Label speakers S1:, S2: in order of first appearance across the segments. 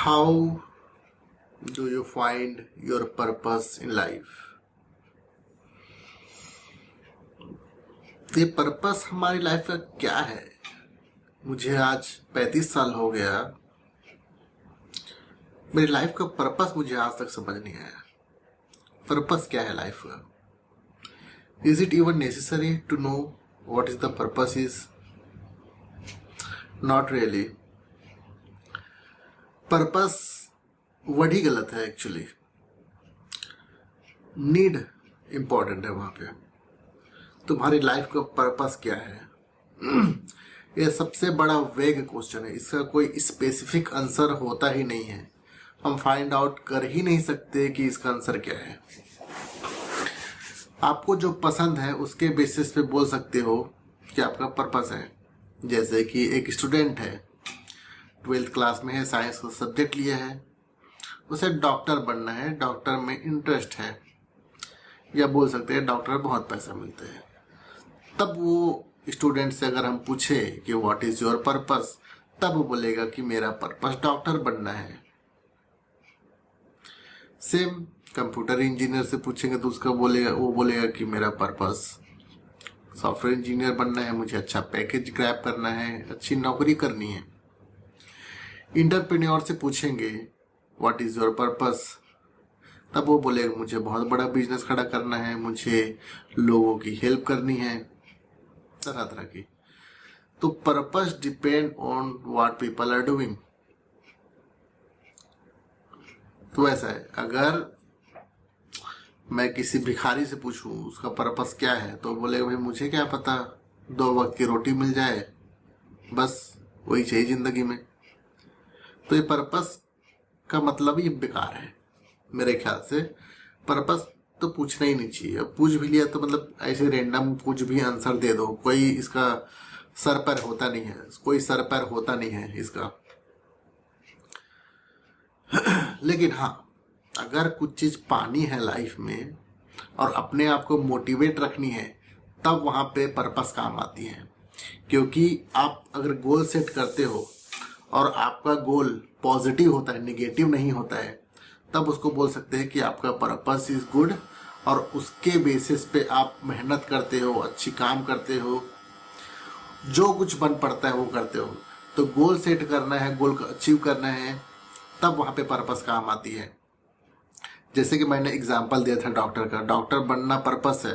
S1: How do you find your purpose in life? ये purpose हमारी life का क्या है? मुझे आज 35 साल हो गया। मेरी लाइफ का पर्पस मुझे आज तक समझ नहीं आया। पर्पस क्या है लाइफ का? Is it even necessary to know what is the purpose is? Not really. Purpose word ही गलत है एक्चुअली। नीड इंपॉर्टेंट है वहां पे। तुम्हारी लाइफ का पर्पस क्या है? ये सबसे बड़ा वेग क्वेश्चन है। इसका कोई स्पेसिफिक आंसर होता ही नहीं है। हम फाइंड आउट कर ही नहीं सकते कि इसका आंसर क्या है। आपको जो पसंद है उसके बेसिस पे बोल सकते हो कि आपका पर्पस है। जैसे कि एक स्टूडेंट है, 12th क्लास में है, साइंस का सब्जेक्ट लिया है, उसे डॉक्टर बनना है, डॉक्टर में इंटरेस्ट है, या बोल सकते हैं डॉक्टर बहुत पैसा मिलते हैं। तब वो स्टूडेंट से अगर हम पूछे कि व्हाट इज योर पर्पस, तब वो बोलेगा कि मेरा पर्पस डॉक्टर बनना है। सेम कंप्यूटर इंजीनियर से पूछेंगे तो वो बोलेगा कि मेरा पर्पस सॉफ्टवेयर इंजीनियर बनना है, मुझे अच्छा पैकेज ग्रैब करना है, अच्छी नौकरी करनी है। एंटरप्रेन्योर से पूछेंगे व्हाट इज योर पर्पस, तब वो बोलेगा मुझे बहुत बड़ा बिजनेस खड़ा करना है, मुझे लोगों की हेल्प करनी है, तरह तरह की। तो purpose depend on what people are doing. तो ऐसा है, अगर मैं किसी भिखारी से पूछूं उसका पर्पस क्या है, तो बोलेगा भाई मुझे क्या पता, 2 वक्त की रोटी मिल जाए, बस वही चाहिए जिंदगी में। तो ये पर्पस का मतलब ही बेकार है मेरे ख्याल से। पर्पस तो पूछना ही नहीं चाहिए। अब पूछ भी लिया तो मतलब ऐसे रेंडम कुछ भी आंसर दे दो, कोई इसका सर पैर होता नहीं है, कोई सर पैर होता नहीं है इसका। लेकिन हाँ, अगर कुछ चीज पानी है लाइफ में और अपने आप को मोटिवेट रखनी है, तब वहां पे पर्पस काम आती है। क्योंकि आप अगर गोल सेट करते हो और आपका गोल पॉजिटिव होता है, निगेटिव नहीं होता है, तब उसको बोल सकते हैं कि आपका पर्पस इज गुड, और उसके बेसिस पे आप मेहनत करते हो, अच्छी काम करते हो, जो कुछ बन पड़ता है वो करते हो। तो गोल सेट करना है, गोल को अचीव करना है, तब वहां पे पर्पस काम आती है। जैसे कि मैंने एग्जांपल दिया था डॉक्टर का, डॉक्टर बनना पर्पस है।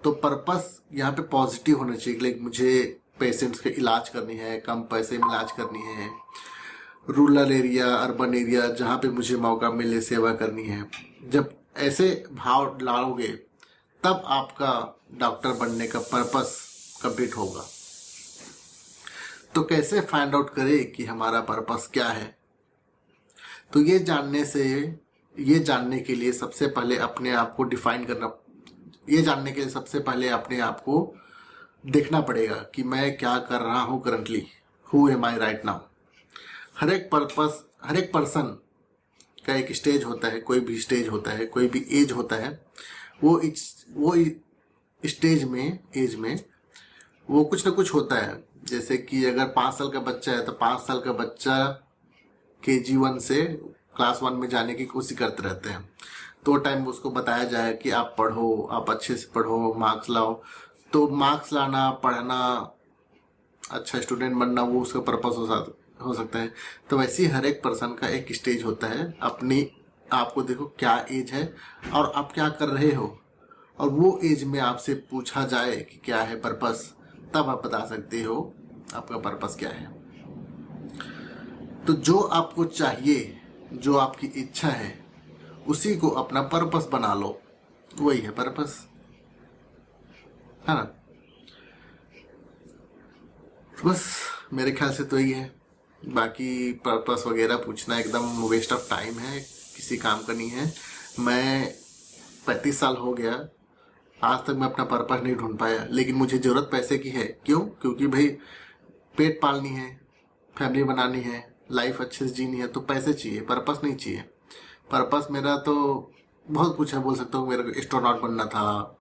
S1: तो पर्पस यहाँ पे पॉजिटिव होना चाहिए। लाइक मुझे पेशेंट्स के इलाज करनी है, कम पैसे में इलाज करनी है, रूरल एरिया, अर्बन एरिया, जहाँ पे मुझे मौका मिले सेवा करनी है। जब ऐसे भाव लाओगे तब आपका डॉक्टर बनने का पर्पस कंप्लीट होगा। तो कैसे फाइंड आउट करें कि हमारा पर्पस क्या है? तो ये जानने के लिए सबसे पहले अपने आप को डिफाइन करना, ये जानने के लिए सबसे पहले अपने आप को देखना पड़ेगा कि मैं क्या कर रहा हूँ currently, who am I right now. हर एक पर्सन का एक स्टेज होता है, कोई भी स्टेज होता है, कोई भी एज होता है। वो स्टेज में, एज में वो कुछ ना कुछ होता है। जैसे कि अगर 5 साल का बच्चा है तो 5 साल का बच्चा KG1 से क्लास 1 में जाने की कोशिश करते रहते हैं। तो टाइम उसको बताया जाए कि आप पढ़ो, आप अच्छे से पढ़ो, मार्क्स लाओ। तो मार्क्स लाना, पढ़ना, अच्छा स्टूडेंट बनना, वो उसका पर्पस हो सकता है। तो वैसे ही हर एक पर्सन का एक स्टेज होता है। अपनी आपको देखो क्या एज है और आप क्या कर रहे हो, और वो एज में आपसे पूछा जाए कि क्या है पर्पस, तब आप बता सकते हो आपका पर्पस क्या है। तो जो आपको चाहिए, जो आपकी इच्छा है, उसी को अपना पर्पस बना लो, वही है पर्पस, है ना। बस मेरे ख्याल से तो यही है। बाकी पर्पस वगैरह पूछना एकदम वेस्ट ऑफ टाइम है, किसी काम का नहीं है। मैं 35 साल हो गया, आज तक मैं अपना पर्पस नहीं ढूंढ पाया। लेकिन मुझे जरूरत पैसे की है। क्यों? क्योंकि भाई पेट पालनी है, फैमिली बनानी है, लाइफ अच्छे से जीनी है, तो पैसे चाहिए, पर्पस नहीं चाहिए। पर्पस मेरा तो बहुत कुछ है। बोल सकता हूँ मेरे को एस्ट्रोनॉट बनना था,